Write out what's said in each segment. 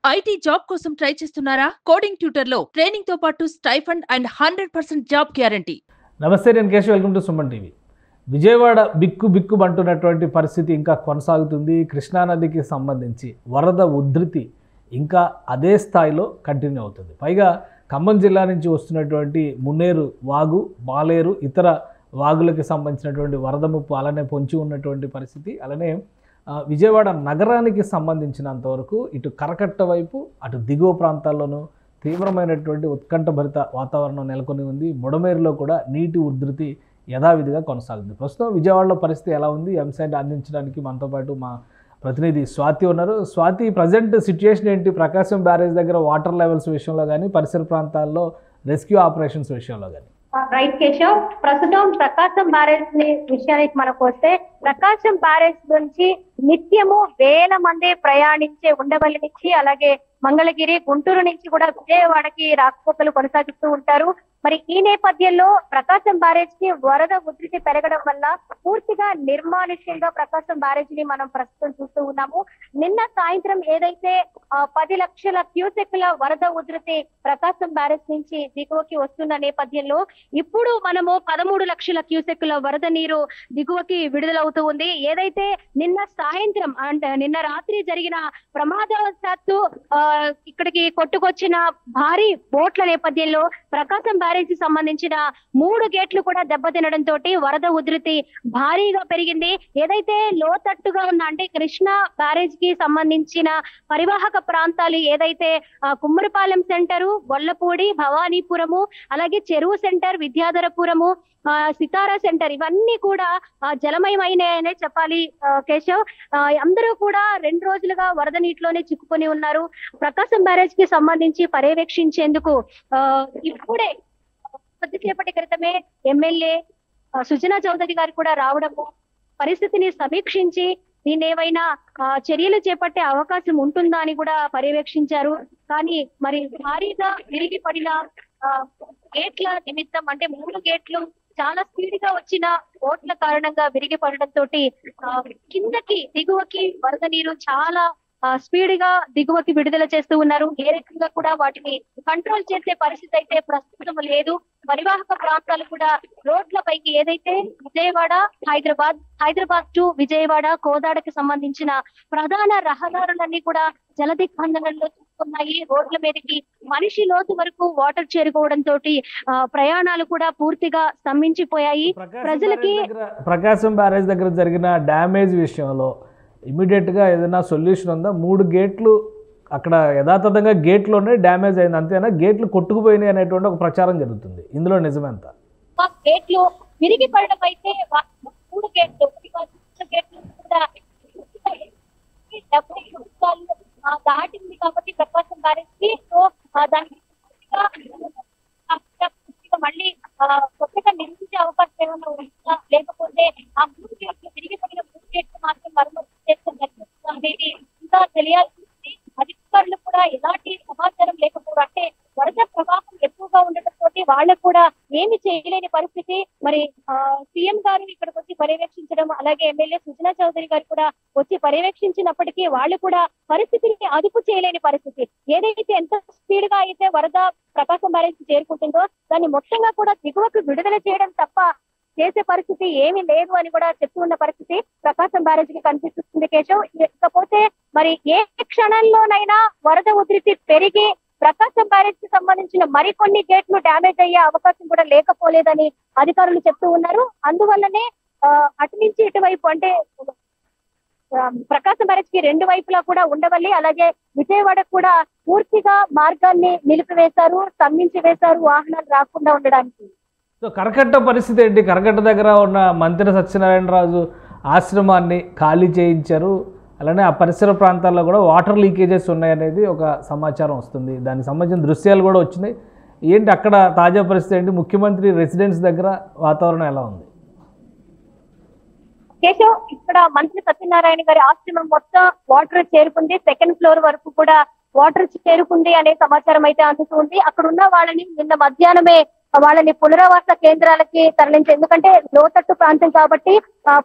IT job కోసం try చేస్తున్నారా? Coding ట్యూటర్లో ట్రైనింగ్ తో పాటు స్టైఫండ్ అండ్ 100% జాబ్ గ్యారంటీ. నమస్తే, నేను Keshav. Welcome to Suman TV. Vijayawada బిక్కుమంటున్నటువంటి పరిస్థితి ఇంకా కొనసాగుతుంది. కృష్ణానదికి సంబంధించి వరద ఉధృతి ఇంకా అదే స్థాయిలో కంటిన్యూ అవుతుంది. పైగా ఖమ్మం జిల్లా నుంచి వస్తున్నటువంటి మున్నేరు వాగు, మాలేరు, ఇతర వాగులకు సంబంధించినటువంటి వరద ముప్పు అలానే పొంచి ఉన్నటువంటి పరిస్థితి. అలానే విజయవాడ నగరానికి సంబంధించినంతవరకు ఇటు కరకట్ట వైపు అటు దిగువ ప్రాంతాల్లోనూ తీవ్రమైనటువంటి ఉత్కంఠభరిత వాతావరణం నెలకొని ఉంది. బుడమేరులో కూడా నీటి ఉధృతి యథావిధిగా కొనసాగుతుంది. ప్రస్తుతం విజయవాడలో పరిస్థితి ఎలా ఉంది? ఈ అంశాన్ని అందించడానికి మనతో పాటు మా ప్రతినిధి స్వాతి ఉన్నారు. స్వాతి, ప్రజెంట్ సిచ్యుయేషన్ ఏంటి? ప్రకాశం బ్యారేజ్ దగ్గర వాటర్ లెవెల్స్ విషయంలో కానీ, పరిసర ప్రాంతాల్లో రెస్క్యూ ఆపరేషన్స్ విషయంలో కానీ. రైట్ కేశవ్, ప్రస్తుతం ప్రకాశం బ్యారేజ్ విషయానికి మనకు వస్తే, ప్రకాశం బ్యారేజ్ నుంచి నిత్యము వేల మంది ప్రయాణించే ఉండవల్లి నుంచి, అలాగే మంగళగిరి, గుంటూరు నుంచి కూడా విజయవాడకి రాకపోకలు కొనసాగిస్తూ ఉంటారు. మరి ఈ నేపథ్యంలో ప్రకాశం బ్యారేజ్ కి వరద ఉధృతి పెరగడం వల్ల పూర్తిగా నిర్మానుష్యంగా ప్రకాశం బ్యారేజ్ ని మనం ప్రస్తుతం చూస్తూ ఉన్నాము. నిన్న సాయంత్రం ఏదైతే 10 లక్షల క్యూసెక్ల వరద ఉధృతి ప్రకాశం బ్యారేజ్ నుంచి దిగువకి వస్తున్న నేపథ్యంలో ఇప్పుడు మనము 13 లక్షల క్యూసెక్ల వరద నీరు దిగువకి విడుదలవుతూ ఉంది. ఏదైతే నిన్న సాయంత్రం అంటే నిన్న రాత్రి జరిగిన ప్రమాదవశాత్తు ఇక్కడికి కొట్టుకొచ్చిన భారీ బోట్ల నేపథ్యంలో ప్రకాశం బ్యారేజ్ కి సంబంధించిన 3 గేట్లు కూడా దెబ్బతినడంతో వరద ఉధృతి భారీగా పెరిగింది. ఏదైతే లోతట్టుగా ఉన్న అంటే కృష్ణా బ్యారేజ్ కి సంబంధించిన పరివాహక ప్రాంతాలు ఏదైతే కుమ్మరిపాలెం సెంటరు, గొల్లపూడి, భవానీపురము, అలాగే చెరువు సెంటర్, విద్యాధరపురము, సితారా సెంటర్, ఇవన్నీ కూడా జలమయమైననే చెప్పాలి కేశవ్. అందరూ కూడా 2 రోజులుగా వరద నీటిలోనే చిక్కుకొని ఉన్నారు. ప్రకాశం బ్యారేజ్ కి సంబంధించి పర్యవేక్షించేందుకు ఇప్పుడే కొద్దిసేపటి క్రితమే ఎమ్మెల్యే సుజనా చౌదరి గారు కూడా రావడము, పరిస్థితిని సమీక్షించి దీన్ని ఏవైనా చర్యలు చేపట్టే అవకాశం ఉంటుందా అని కూడా పర్యవేక్షించారు. కానీ మరి భారీగా విరిగి పడిన గేట్ల నిమిత్తం అంటే 3 గేట్లు చాలా స్పీడ్ గా వచ్చిన ఓట్ల కారణంగా విరిగి పడడంతో కిందకి దిగువకి వరద నీరు చాలా స్పీడ్ గా దిగువకి విడుదల చేస్తూ ఉన్నారు. ఏ రకంగా కూడా వాటిని కంట్రోల్ చేసే పరిస్థితి అయితే ప్రస్తుతం లేదు. పరివాహక ప్రాంతాలు కూడా రోడ్ల పైకి ఏదైతే విజయవాడ, హైదరాబాద్ టు విజయవాడ, కోదాడకి సంబంధించిన ప్రధాన రహదారులన్నీ కూడా జలదిగ్బంధనంలో చూసుకున్నాయి. రోడ్ల మీదకి మనిషి లోతు వరకు వాటర్ చేరుకోవడంతో ప్రయాణాలు కూడా పూర్తిగా స్తంభించిపోయాయి. ప్రజలకి ప్రకాశం బ్యారేజ్ దగ్గర జరిగిన డ్యామేజ్ విషయంలో ఇమీడియట్గా ఏదైనా సొల్యూషన్ ఉందా? 3 గేట్లు అక్కడ యథాతథంగా గేట్లోనే డ్యామేజ్ అయింది, అంతేనా? గేట్లు కొట్టుకుపోయినాయి అనేటువంటి ఒక ప్రచారం జరుగుతుంది. ఇందులో నిజమేంత? గేట్లు విరిగి పడడం అయితే 3 గేట్లు కూడా దాటింది కాబట్టి ప్రకాశం బ్యారేజ్ కి దానికి మళ్ళీ కొత్తగా నిర్మించే అవకాశం ఏమైనా ఉంటుందా, లేకపోతే ఆ 3 గేట్లు విరిగి పడిన 3 గేట్లు మాత్రం మరమ్మతు చేస్తున్నారు అనేది ఇంకా తెలియాల్సి ఉంది. అధికారులు కూడా ఎలాంటి సమాచారం లేకపోవడం, అంటే వరద ప్రవాహం ఎక్కువగా ఉండటంతో వాళ్ళకు కూడా ఏమి చేయలేని పరిస్థితి. మరి సీఎం గారు ఇక్కడికి వచ్చి పర్యవేక్షించడం, అలాగే ఎమ్మెల్యే సుజనా చౌదరి గారు కూడా వచ్చి పర్యవేక్షించినప్పటికీ వాళ్ళు కూడా పరిస్థితిని అదుపు చేయలేని పరిస్థితి. ఏదైతే ఎంత స్పీడ్ గా అయితే వరద ప్రకాశం బ్యారేజ్ చేరుకుంటుందో దాన్ని మొత్తంగా కూడా దిగువకు విడుదల చేయడం తప్ప చేసే పరిస్థితి ఏమీ లేదు అని కూడా చెప్తూ ఉన్న పరిస్థితి ప్రకాశం బ్యారేజ్ కి కనిపిస్తుంది కేశవ్. ఇకపోతే మరి ఏ క్షణంలోనైనా వరద ఉధృతి పెరిగి ప్రకాశం బ్యారేజ్ కి సంబంధించిన మరికొన్ని గేట్లు డ్యామేజ్ అయ్యే అవకాశం కూడా లేకపోలేదని అధికారులు చెప్తూ ఉన్నారు. అందువల్లనే అటు నుంచి ఇటువైపు అంటే ప్రకాశం బ్యారేజ్ కి 2 వైపులా కూడా ఉండవల్లి, అలాగే విజయవాడకు కూడా పూర్తిగా మార్గాన్ని నిలిపివేశారు, స్తంభించి వేశారు వాహనాలు రాకుండా ఉండడానికి. సో కరకట్ట పరిస్థితి ఏంటి? కరకట్ట దగ్గర ఉన్న మంత్రి సత్యనారాయణరాజు ఆశ్రమాన్ని ఖాళీ చేయించారు. అలానే ఆ పరిసర ప్రాంతాల్లో కూడా వాటర్ లీకేజెస్ ఉన్నాయనేది ఒక సమాచారం వస్తుంది. దానికి సంబంధించిన దృశ్యాలు కూడా వచ్చినాయి. ఏంటి అక్కడ తాజా పరిస్థితి ఏంటి? ముఖ్యమంత్రి రెసిడెన్స్ దగ్గర వాతావరణం ఎలా ఉంది? కేశవ్, ఇక్కడ మంత్రి సత్యనారాయణ గారి ఆశ్రమం మొత్తం వాటర్ చేరుకుంది. 2nd ఫ్లోర్ వరకు కూడా వాటర్ చేరుకుంది అనే సమాచారం అయితే అందుతుంది. అక్కడ ఉన్న వాళ్ళని నిన్న మధ్యాహ్నమే వాళ్ళని పునరావాస కేంద్రాలకి తరలించి, ఎందుకంటే లోతట్టు ప్రాంతం కాబట్టి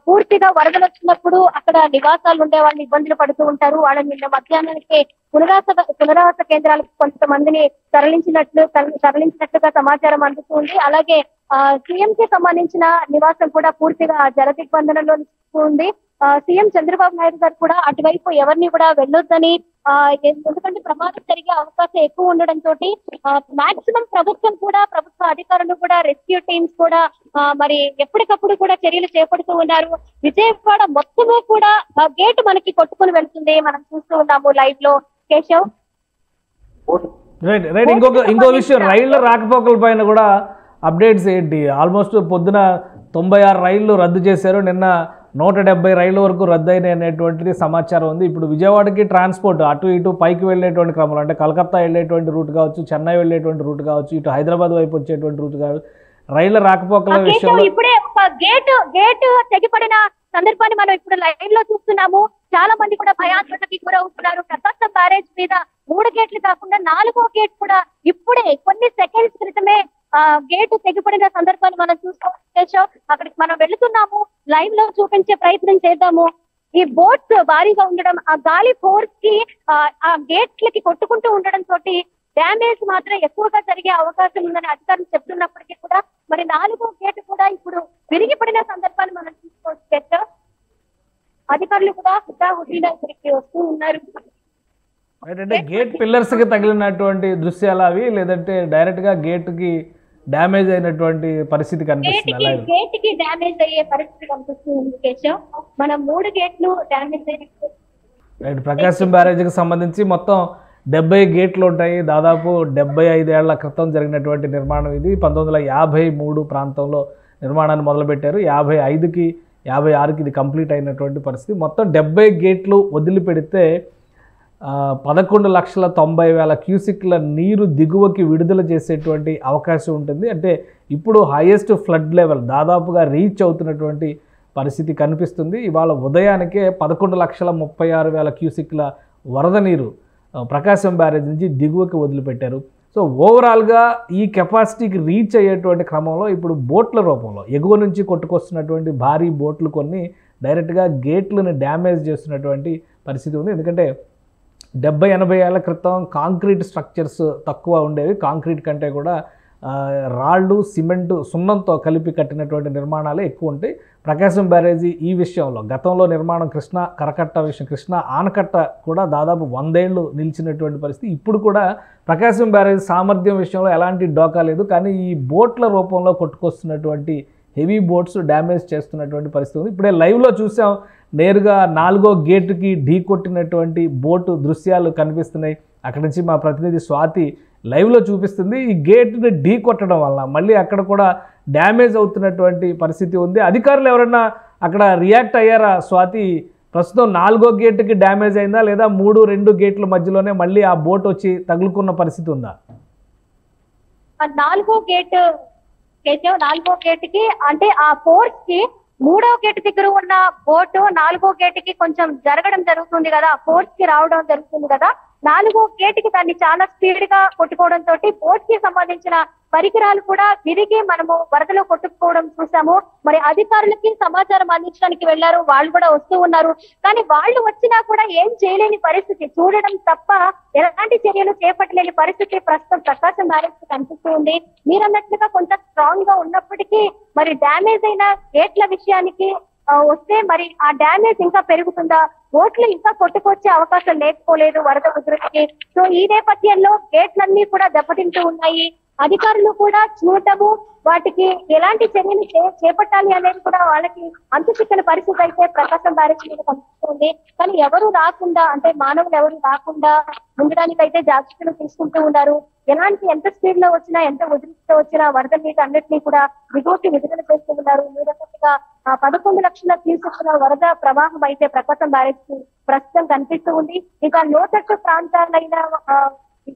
పూర్తిగా వరదలు వచ్చినప్పుడు అక్కడ నివాసాలు ఉండే వాళ్ళని ఇబ్బందులు పడుతూ ఉంటారు. వాళ్ళని నిన్న మధ్యాహ్నానికి పునరావాస కేంద్రాలకు కొంతమందిని తరలించినట్లుగా సమాచారం అందుతుంది. అలాగే సీఎం కి సంబంధించిన నివాసం కూడా పూర్తిగా జల దిగ్బంధనంలో ఉంది. సీఎం చంద్రబాబు నాయుడు గారు కూడా అటువైపు ఎవరిని కూడా వెళ్ళొద్దని, ఎందుకంటే ప్రమాదం జరిగే అవకాశం ఎక్కువ ఉండడంతో మాక్సిమం ప్రభుత్వ అధికారులు కూడా రెస్క్యూ టీమ్స్ కూడా మరి ఎప్పటికప్పుడు కూడా చర్యలు చేపడుతూ ఉన్నారు. విజయవాడ మొత్తము కూడా గేట్ మనకి కొట్టుకుని వెళ్తుంది, మనం చూస్తూ ఉన్నాము లైవ్ లో. కేశవ్, రైట్. ఇంకో విషయం, రైళ్ల రాకపోకల పైన కూడా అప్డేట్స్ ఏంటి? ఆల్మోస్ట్ పొద్దున 96 రైళ్లు రద్దు చేశారు, నిన్న 170 రైళ్ల వరకు రద్దయినాయి అనేటువంటిది సమాచారం ఉంది. ఇప్పుడు విజయవాడకి ట్రాన్స్పోర్ట్ అటు ఇటు పైకి వెళ్ళేటువంటి క్రమంలో, అంటే కలకత్తా వెళ్ళేటువంటి రూట్ కావచ్చు, చెన్నై వెళ్ళేటువంటి రూట్ కావచ్చు, ఇటు హైదరాబాద్ వైపు వచ్చేటువంటి రూట్ కావచ్చు, రైళ్ల రాకపోకల విషయంలో ఇప్పుడే ఒక గేట్ తెగిపడిన సందర్భాన్ని మనం ఇప్పుడు లైవ్ లో చూస్తున్నాము. చాలా మంది కూడా భయాందోళనకి గురవుతున్నారు. ప్రకాశం బ్యారేజ్ మీద 3 గేట్లు కాకుండా 4వ గేట్ కూడా ఇప్పుడే కొన్ని సెకండ్స్ క్రితమే గేట్ తెగిపడిన సందర్భాన్ని మనం చూసుకోవచ్చు. అక్కడికి మనం వెళుతున్నాము, లైవ్ లో చూపించే ప్రయత్నం చేద్దాము. ఈ బోట్స్ భారీగా ఉండడం, ఆ గాలి ఫోర్స్ కి ఆ గేట్లకి కొట్టుకుంటూ ఉండడం తోటి డ్యామేజ్ మాత్రం ఎక్కువగా జరిగే అవకాశం ఉందని అధికారులు చెప్తున్నప్పటికీ కూడా మరి 4వ గేట్ కూడా ఇప్పుడు విరిగిపడిన సందర్భాన్ని మనం చూసుకోవచ్చు. అధికారులు కూడా హుటాహుటిన ఇక్కడికి వస్తూ ఉన్నారు. అంటే గేట్ పిల్లర్స్ కి తగిలినటువంటి దృశ్యాలు అవి, లేదంటే డైరెక్ట్ గా గేట్ కి డ్యామేజ్ అయినటువంటి పరిస్థితి కనిపిస్తుంది? గేట్ కి డ్యామేజ్ అయ్యే పరిస్థితి కనిపిస్తుంది కేశవ్. మనం 3 గేట్లు డ్యామేజ్ అయినట్టు. రైట్. ప్రకాశం బ్యారేజ్కి సంబంధించి మొత్తం 70 గేట్లు ఉంటాయి. దాదాపు 75 ఏళ్ల క్రితం జరిగినటువంటి నిర్మాణం ఇది. 1953 ప్రాంతంలో నిర్మాణాన్ని మొదలుపెట్టారు. 55కి 56కి ఇది కంప్లీట్ అయినటువంటి పరిస్థితి. మొత్తం 70 గేట్లు వదిలిపెడితే 11,90,000 క్యూసిక్ల నీరు దిగువకి విడుదల చేసేటువంటి అవకాశం ఉంటుంది. అంటే ఇప్పుడు హైయెస్ట్ ఫ్లడ్ లెవెల్ దాదాపుగా రీచ్ అవుతున్నటువంటి పరిస్థితి కనిపిస్తుంది. ఇవాళ ఉదయానికే 11,36,000 క్యూసిక్ల వరద నీరు ప్రకాశం బ్యారేజ్ నుంచి దిగువకి వదిలిపెట్టారు. సో ఓవరాల్గా ఈ కెపాసిటీకి రీచ్ అయ్యేటువంటి క్రమంలో ఇప్పుడు బోట్ల రూపంలో ఎగువ నుంచి కొట్టుకొస్తున్నటువంటి భారీ బోట్లు కొన్ని డైరెక్ట్గా గేట్లను డ్యామేజ్ చేస్తున్నటువంటి పరిస్థితి ఉంది. ఎందుకంటే 70-80 ఏళ్ల క్రితం కాంక్రీట్ స్ట్రక్చర్స్ తక్కువ ఉండేవి. కాంక్రీట్ కంటే కూడా రాళ్ళు, సిమెంటు, సున్నంతో కలిపి కట్టినటువంటి నిర్మాణాలే ఎక్కువ ఉంటాయి. ప్రకాశం బ్యారేజీ ఈ విషయంలో గతంలో నిర్మాణం కృష్ణా ఆనకట్ట కూడా దాదాపు 100 ఏళ్ళు నిలిచినటువంటి పరిస్థితి. ఇప్పుడు కూడా ప్రకాశం బ్యారేజ్ సామర్థ్యం విషయంలో ఎలాంటి డోకా లేదు. కానీ ఈ బోట్ల రూపంలో కొట్టుకొస్తున్నటువంటి హెవీ బోట్స్ డ్యామేజ్ చేస్తున్నటువంటి పరిస్థితి ఉంది. ఇప్పుడే లైవ్లో చూసాం, నేరుగా 4వ గేటుకి ఢీ కొట్టినటువంటి బోటు దృశ్యాలు కనిపిస్తున్నాయి. అక్కడి నుంచి మా ప్రతినిధి స్వాతి లైవ్లో చూపిస్తుంది. ఈ గేట్ని ఢీ కొట్టడం వల్ల మళ్ళీ అక్కడ కూడా డ్యామేజ్ అవుతున్నటువంటి పరిస్థితి ఉంది. అధికారులు ఎవరైనా అక్కడ రియాక్ట్ అయ్యారా స్వాతి? ప్రస్తుతం 4వ గేటుకి డ్యామేజ్ అయిందా, లేదా 3-2 గేట్ల మధ్యలోనే మళ్ళీ ఆ బోట్ వచ్చి తగులుకున్న పరిస్థితి ఉందా? 4వ గేట్ కేశవ్, 4వ గేట్ కి అంటే ఆ ఫోర్స్ కి 3వ గేట్ దగ్గర ఉన్న బోటు 4వ గేట్ కి కొంచెం జరగడం జరుగుతుంది కదా, ఫోర్స్ కి రావడం జరుగుతుంది కదా. 4వ గేట్ కి దాన్ని చాలా స్పీడ్ గా కొట్టుకోవడం తోటి బోట్ కి సంబంధించిన పరికరాలు కూడా విరిగి మనము వరదలో కొట్టుకుపోవడం చూసాము. మరి అధికారులకి సమాచారం అందించడానికి వెళ్లారు, వాళ్ళు కూడా వస్తూ ఉన్నారు. కానీ వాళ్ళు వచ్చినా కూడా ఏం చేయలేని పరిస్థితి, చూడడం తప్ప ఎలాంటి చర్యలు చేపట్టలేని పరిస్థితి ప్రస్తుతం ప్రకాశం బ్యారేజ్ కనిపిస్తూ ఉంది. మీరన్నట్లుగా కొంత స్ట్రాంగ్ గా ఉన్నప్పటికీ మరి డ్యామేజ్ అయిన గేట్ల విషయానికి వస్తే మరి ఆ డ్యామేజ్ ఇంకా పెరుగుతుందా, బోట్లు ఇంకా కొట్టుకొచ్చే అవకాశం లేకపోలేదు వరద ఉధృతికి. సో ఈ నేపథ్యంలో గేట్లన్నీ కూడా దెబ్బతింటూ ఉన్నాయి. అధికారులు కూడా చూడటము, వాటికి ఎలాంటి చర్యలు చేపట్టాలి అనేది కూడా వాళ్ళకి అంతుచిక్కని పరిస్థితి అయితే ప్రకాశం బ్యారేజ్ మీద కనిపిస్తుంది. కానీ ఎవరు రాకుండా, అంటే మానవులు ఎవరు రాకుండా ఉండడానికి అయితే జాగ్రత్తలు తీసుకుంటూ ఉన్నారు. ఎంత స్పీడ్ లో వచ్చినా, ఎంత ఉధృతితో వచ్చినా వరద మీద అన్నింటినీ కూడా దిగువకి విడుదల చేస్తూ ఉన్నారు. మీరన్నట్టుగా 11 లక్షల క్యూసెక్ల వరద ప్రవాహం అయితే ప్రకాశం బ్యారేజ్ కి ప్రస్తుతం కనిపిస్తూ ఉంది. ఇంకా లోతట్టు ప్రాంతాలైన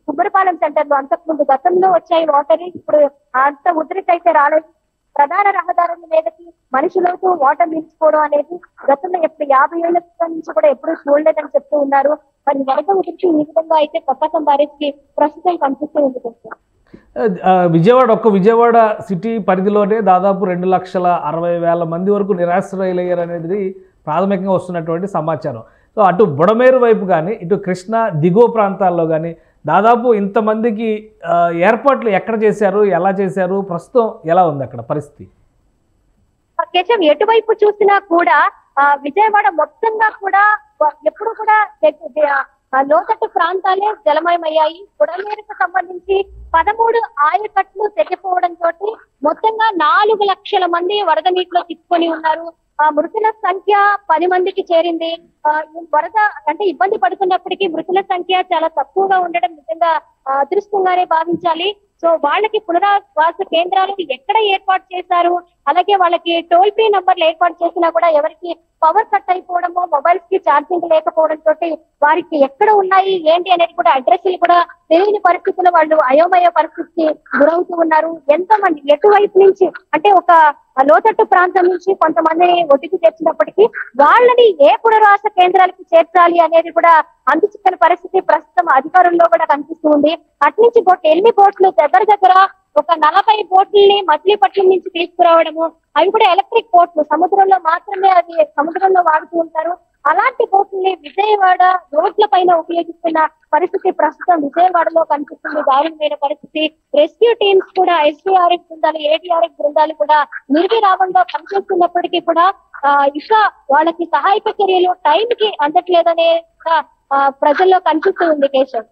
కుమ్మరిపాలెం సెంటర్ లో అంతకుముందు గతంలో వచ్చాయి వాటర్, ఇప్పుడు అంత ఉధృతి అయితే రాలేదు. ప్రధాన రహదారుల మీదకి మనుషులతో వాటర్ నిలిచిపోవడం అనేది గతంలో ఎప్పుడు 50 ఏళ్ల క్రితం నుంచి కూడా ఎప్పుడు చూడలేదని చెప్తూ ఉన్నారు. మరి వరద ఉధృతి ఈ విధంగా అయితే ప్రకాశం బ్యారేజ్ కి ప్రస్తుతం కనిపిస్తూ ఉంది. విజయవాడ సిటీ పరిధిలోనే దాదాపు 2,60,000 మంది వరకు నిరాశ్రయులయ్యారు అనేది ప్రాథమికంగా వస్తున్నటువంటి సమాచారం. సో అటు బుడమేరు వైపు కానీ ఇటు కృష్ణా దిగువ ప్రాంతాల్లో కానీ దాదాపు ఇంతమందికి ఏర్పాట్లు ఎక్కడ చేశారు, ఎలా చేశారు, ప్రస్తుతం ఎలా ఉంది అక్కడ పరిస్థితి? కేశవ్, ఎటువైపు చూసినా కూడా విజయవాడ మొత్తంగా కూడా ఎప్పుడు కూడా లోతట్టు ప్రాంతాలే జలమయమయ్యాయి. బుడమేరుకు సంబంధించి 13 ఆయకట్లు తెగిపోవడంతో మొత్తంగా 4 లక్షల మంది వరద నీటిలో చిక్కుకొని ఉన్నారు. మృతుల సంఖ్య 10 మందికి చేరింది. వరద అంటే ఇబ్బంది పడుతున్నప్పటికీ మృతుల సంఖ్య చాలా తక్కువగా ఉండడం నిజంగా అదృష్టంగానే భావించాలి. సో వాళ్ళకి పునరావాస కేంద్రాలు ఎక్కడ ఏర్పాటు చేశారు, అలాగే వాళ్ళకి టోల్ ఫ్రీ నంబర్లు ఏర్పాటు చేసినా కూడా ఎవరికి పవర్ కట్ అయిపోవడము, మొబైల్స్ కి ఛార్జింగ్ లేకపోవడం తోటి వారికి ఎక్కడ ఉన్నాయి ఏంటి అనేది కూడా అడ్రస్లు కూడా తెలియని పరిస్థితుల్లో వాళ్ళు అయోమయ పరిస్థితికి గురవుతూ ఉన్నారు. ఎంతో మంది ఎటువైపు నుంచి అంటే ఒక లోతట్టు ప్రాంతం నుంచి కొంతమందిని ఒడ్డుకు చేర్చినప్పటికీ వాళ్ళని ఏ పునరావాస కేంద్రాలకు చేర్చాలి అనేది కూడా అంతుచిక్కని పరిస్థితి ప్రస్తుతం అధికారుల్లో కూడా కనిపిస్తూ ఉంది. అట్నుంచి ఎన్ని బోట్లు దగ్గర ఒక 40 బోట్లని మచిలీపట్నం నుంచి తీసుకురావడము, అవి కూడా ఎలక్ట్రిక్ బోట్లు, సముద్రంలో మాత్రమే అవి సముద్రంలో వాడుతూ ఉంటారు. అలాంటి బోట్లని విజయవాడ రోడ్ల పైన ఉపయోగిస్తున్న పరిస్థితి ప్రస్తుతం విజయవాడలో కనిపిస్తుంది. దారుణమైన పరిస్థితి. రెస్క్యూ టీమ్స్ కూడా ఎస్డీఆర్ఎఫ్ బృందాలు, ఏడీఆర్ఎఫ్ బృందాలు కూడా నిర్విరామంగా పనిచేస్తున్నప్పటికీ కూడా ఇంకా వాళ్ళకి సహాయక చర్యలు టైంకి అందట్లేదనే ప్రజల్లో కనిపిస్తూ ఉంది. కేశవ్,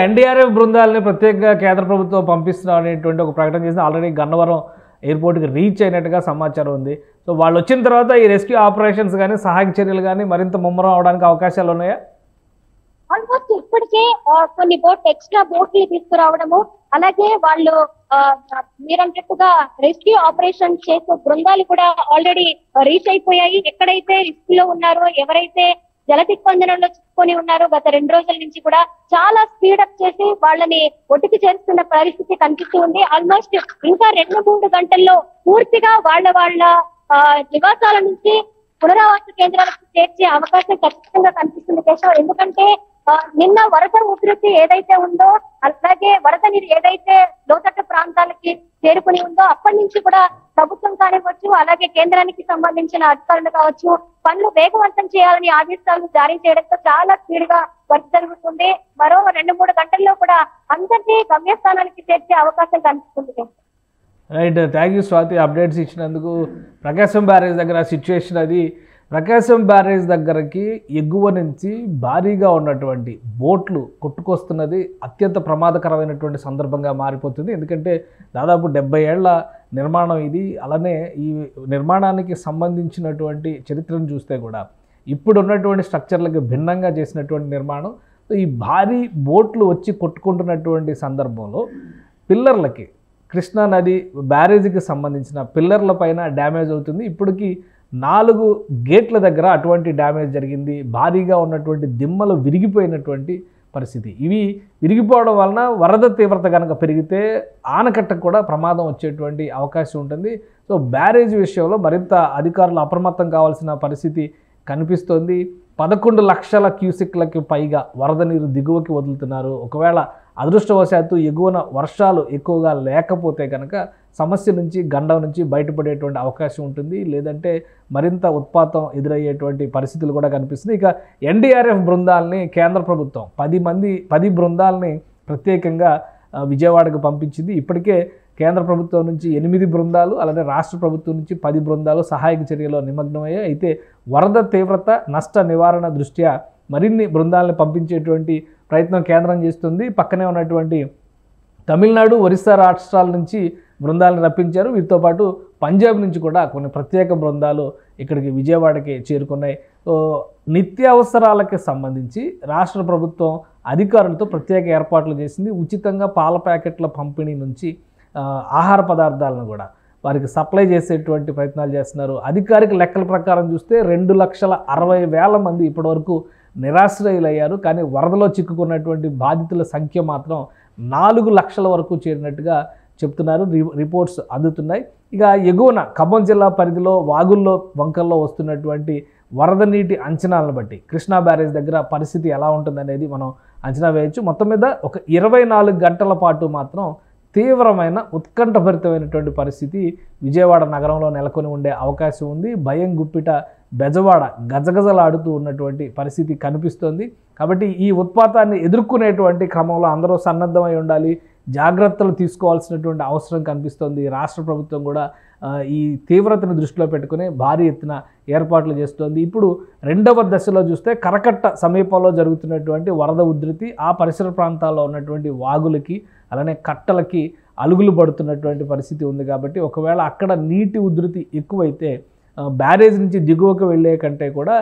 ఎన్డీఆర్ఎఫ్ బృందాలని ప్రత్యేకంగా కేంద్ర ప్రభుత్వం పంపిస్తున్నాం అనేటువంటి ఒక ప్రకటన చేసి ఆల్రెడీ గన్నవరం ఎయిర్పోర్ట్కి రీచ్ అయినట్టుగా సమాచారం ఉంది. సో వాళ్ళు వచ్చిన తర్వాత ఈ రెస్క్యూ ఆపరేషన్స్ కానీ సహాయక చర్యలు కానీ మరింత ముమ్మరం అవడానికి అవకాశాలు ఉన్నాయా? ఆల్మోస్ట్ ఇప్పటికే కొన్ని ఎక్స్ట్రా బోట్లు తీసుకురావడము, అలాగే వాళ్ళు మీరంటట్టుగా రెస్క్యూ ఆపరేషన్ చేసే బృందాలు కూడా ఆల్రెడీ రీచ్ అయిపోయాయి. ఎక్కడైతే రిస్క్ లో ఉన్నారో, ఎవరైతే జల దిగ్బంధనంలో చిక్కుకొని ఉన్నారో గత 2 రోజుల నుంచి కూడా చాలా స్పీడప్ చేసి వాళ్ళని ఒడ్డుకి చేరుస్తున్న పరిస్థితి కనిపిస్తూ ఉంది. ఆల్మోస్ట్ ఇంకా 2-3 గంటల్లో పూర్తిగా వాళ్ళ నివాసాల నుంచి పునరావాస కేంద్రాలకు చేర్చే అవకాశం ఖచ్చితంగా కనిపిస్తుంది. కేశవ్, ఎందుకంటే నిన్న వరద ఉధృతి ఏదైతే ఉందో, అలాగే వరద నీరు ఏదైతే లోతట్టు ప్రాంతాలకి చేరుకుని ఉందో అప్పటి నుంచి కూడా ప్రభుత్వం కానివ్వచ్చు, అలాగే కేంద్రానికి సంబంధించిన అధికారులు కావచ్చు, పనులు వేగవంతం చేయాలని ఆదేశాలు జారీ చేయడంతో చాలా స్పీడ్ గా వర్క్ జరుగుతుంది. మరో 2-3 గంటల్లో కూడా అందరినీ గమ్యస్థానానికి చేర్చే అవకాశం కనిపిస్తుంది. Right, thank you Swathi, updates ఇచ్చినందుకు. ప్రకాశం బ్యారేజ్ దగ్గర సిచ్యువేషన్ అది. ప్రకాశం బ్యారేజ్ దగ్గరకి ఎగువ నుంచి భారీగా ఉన్నటువంటి బోట్లు కొట్టుకొస్తున్నది అత్యంత ప్రమాదకరమైనటువంటి సందర్భంగా మారిపోతుంది. ఎందుకంటే దాదాపు 70 ఏళ్ల నిర్మాణం ఇది. అలానే ఈ నిర్మాణానికి సంబంధించినటువంటి చరిత్రను చూస్తే కూడా ఇప్పుడు ఉన్నటువంటి స్ట్రక్చర్లకు భిన్నంగా చేసినటువంటి నిర్మాణం. ఈ భారీ బోట్లు వచ్చి కొట్టుకుంటున్నటువంటి సందర్భంలో పిల్లర్లకి, కృష్ణా నది బ్యారేజీకి సంబంధించిన పిల్లర్ల పైన డ్యామేజ్ అవుతుంది. ఇప్పటికీ 4 గేట్ల దగ్గర అటువంటి డ్యామేజ్ జరిగింది. భారీగా ఉన్నటువంటి దిమ్మలు విరిగిపోయినటువంటి పరిస్థితి. ఇవి విరిగిపోవడం వలన వరద తీవ్రత కనుక పెరిగితే ఆనకట్టకు కూడా ప్రమాదం వచ్చేటువంటి అవకాశం ఉంటుంది. సో బ్యారేజ్ విషయంలో మరింత అధికారులు అప్రమత్తం కావాల్సిన పరిస్థితి కనిపిస్తోంది. 11 లక్షల క్యూసెక్లకి పైగా వరద నీరు దిగువకి వదులుతున్నారు. ఒకవేళ అదృష్టవశాత్తు ఎగువన వర్షాలు ఎక్కువగా లేకపోతే కనుక సమస్య నుంచి, గండం నుంచి బయటపడేటువంటి అవకాశం ఉంటుంది. లేదంటే మరింత ఉత్పాతం ఎదురయ్యేటువంటి పరిస్థితులు కూడా కనిపిస్తుంది. ఇక ఎన్డీఆర్ఎఫ్ బృందాలని కేంద్ర ప్రభుత్వం 10 బృందాలని ప్రత్యేకంగా విజయవాడకు పంపించింది. ఇప్పటికే కేంద్ర ప్రభుత్వం నుంచి 8 బృందాలు, అలాగే రాష్ట్ర ప్రభుత్వం నుంచి 10 బృందాలు సహాయక చర్యలో నిమగ్నమయ్యాయి. అయితే వరద తీవ్రత, నష్ట నివారణ దృష్ట్యా మరిన్ని బృందాలను పంపించేటువంటి ప్రయత్నం కేంద్రం చేస్తుంది. పక్కనే ఉన్నటువంటి తమిళనాడు, ఒరిస్సా రాష్ట్రాల నుంచి బృందాలను రప్పించారు. వీటితో పాటు పంజాబ్ నుంచి కూడా కొన్ని ప్రత్యేక బృందాలు ఇక్కడికి విజయవాడకి చేరుకున్నాయి. నిత్యావసరాలకు సంబంధించి రాష్ట్ర ప్రభుత్వం అధికారులతో ప్రత్యేక ఏర్పాట్లు చేసింది. ఉచితంగా పాల ప్యాకెట్ల పంపిణీ నుంచి ఆహార పదార్థాలను కూడా వారికి సప్లై చేసేటువంటి ప్రయత్నాలు చేస్తున్నారు. అధికారిక లెక్కల ప్రకారం చూస్తే 2,60,000 మంది ఇప్పటివరకు నిరాశ్రయులయ్యారు. కానీ వరదలో చిక్కుకున్నటువంటి బాధితుల సంఖ్య మాత్రం 4 లక్షల వరకు చేరినట్టుగా చెప్తున్నారు. రిపోర్ట్స్ అందుతున్నాయి. ఇక ఎగువన ఖమ్మం జిల్లా పరిధిలో వాగుల్లో, వంకల్లో వస్తున్నటువంటి వరద నీటి అంచనాలను బట్టి కృష్ణా బ్యారేజ్ దగ్గర పరిస్థితి ఎలా ఉంటుందనేది మనం అంచనా వేయచ్చు. మొత్తం మీద ఒక 24 గంటల పాటు మాత్రం తీవ్రమైన ఉత్కంఠభరితమైనటువంటి పరిస్థితి విజయవాడ నగరంలో నెలకొని ఉండే అవకాశం ఉంది. భయం గుప్పిట బెజవాడ గజగజలాడుతూ ఉన్నటువంటి పరిస్థితి కనిపిస్తోంది. కాబట్టి ఈ ఉత్పాతాన్ని ఎదుర్కొనేటువంటి క్రమంలో అందరూ సన్నద్ధమై ఉండాలి, జాగ్రత్తలు తీసుకోవాల్సినటువంటి అవసరం కనిపిస్తోంది. రాష్ట్ర ప్రభుత్వం కూడా ఈ తీవ్రతను దృష్టిలో పెట్టుకుని భారీ ఎత్తున ఏర్పాట్లు చేస్తోంది. ఇప్పుడు రెండవ దశలో చూస్తే కరకట్ట సమీపంలో జరుగుతున్నటువంటి వరద ఉధృతి, ఆ పరిసర ప్రాంతాల్లో ఉన్నటువంటి వాగులకి అలానే కట్టలకి అలుగులు పడుతున్నటువంటి పరిస్థితి ఉంది. కాబట్టి ఒకవేళ అక్కడ నీటి ఉధృతి ఎక్కువైతే బ్యారేజ్ నుంచి దిగువకు వెళ్ళే కంటే కూడా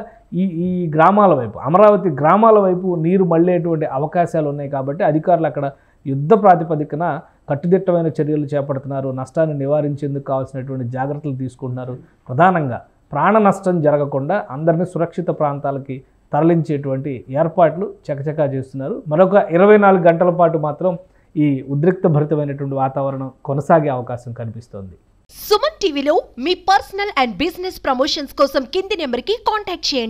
ఈ గ్రామాల వైపు, అమరావతి గ్రామాల వైపు నీరు మళ్ళేటువంటి అవకాశాలు ఉన్నాయి. కాబట్టి అధికారులు అక్కడ యుద్ధ ప్రాతిపదికన కట్టుదిట్టమైన చర్యలు చేపడుతున్నారు. నష్టాన్ని నివారించేందుకు కావాల్సినటువంటి జాగ్రత్తలు తీసుకుంటున్నారు. ప్రధానంగా ప్రాణ నష్టం జరగకుండా అందరినీ సురక్షిత ప్రాంతాలకి తరలించేటువంటి ఏర్పాట్లు చకచకా చేస్తున్నారు. మరొక 24 గంటల పాటు మాత్రం ఈ ఉద్రిక్త భరితమైనటువంటి వాతావరణం కొనసాగే అవకాశం కనిపిస్తోంది. సుమన్ టీవీలో మీ పర్సనల్ అండ్ బిజినెస్ ప్రమోషన్స్ కోసం కింది నెంబర్కి కాంటాక్ట్ చేయండి.